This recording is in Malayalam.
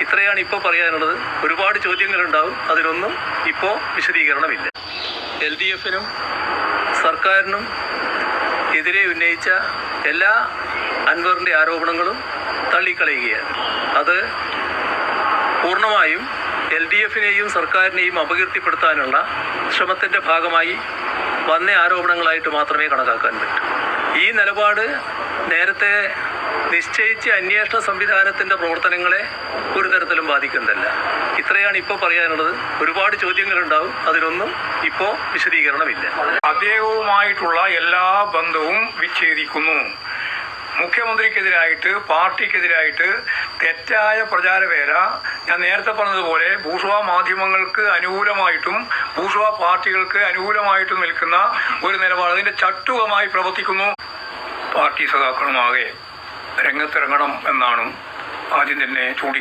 ഇത്രയാണ് ഇപ്പോൾ പറയാനുള്ളത്. ഒരുപാട് ചോദ്യങ്ങളുണ്ടാവും, അതിനൊന്നും ഇപ്പോൾ വിശദീകരണമില്ല. LDFനും സർക്കാരിനും എതിരെ ഉന്നയിച്ച എല്ലാ അൻവറിൻ്റെ ആരോപണങ്ങളും തള്ളിക്കളയുകയാണ്. അത് പൂർണ്ണമായും LDFനെയും സർക്കാരിനെയും അപകീർത്തിപ്പെടുത്താനുള്ള ശ്രമത്തിൻ്റെ ഭാഗമായി വന്ന ആരോപണങ്ങളായിട്ട് മാത്രമേ കണക്കാക്കാൻ പറ്റൂ. ഈ നിലപാട് നേരത്തെ നിശ്ചയിച്ച അന്വേഷണ സംവിധാനത്തിൻ്റെ പ്രവർത്തനങ്ങളെ ഒരു തരത്തിലും ബാധിക്കുന്നതല്ല. ഇത്രയാണ് ഇപ്പോൾ പറയാനുള്ളത്. ഒരുപാട് ചോദ്യങ്ങളുണ്ടാവും, അതിനൊന്നും ഇപ്പോൾ വിശദീകരണമില്ല. അദ്ദേഹവുമായിട്ടുള്ള എല്ലാ ബന്ധവും വിച്ഛേദിക്കുന്നു. മുഖ്യമന്ത്രിക്കെതിരായിട്ട്, പാർട്ടിക്കെതിരായിട്ട് തെറ്റായ പ്രചാരവേല, ഞാൻ നേരത്തെ പറഞ്ഞതുപോലെ ബൂർഷ്വാ മാധ്യമങ്ങൾക്ക് അനുകൂലമായിട്ടും ബൂർഷ്വാ പാർട്ടികൾക്ക് അനുകൂലമായിട്ടും നിൽക്കുന്ന ഒരു നിലപാട് അതിന്റെ ചട്ടുകമായി പ്രവർത്തിക്കുന്നു. പാർട്ടി സഖാക്കളുമാകെ രംഗത്തിറങ്ങണം എന്നാണ് ആദ്യം തന്നെ ചൂണ്ടി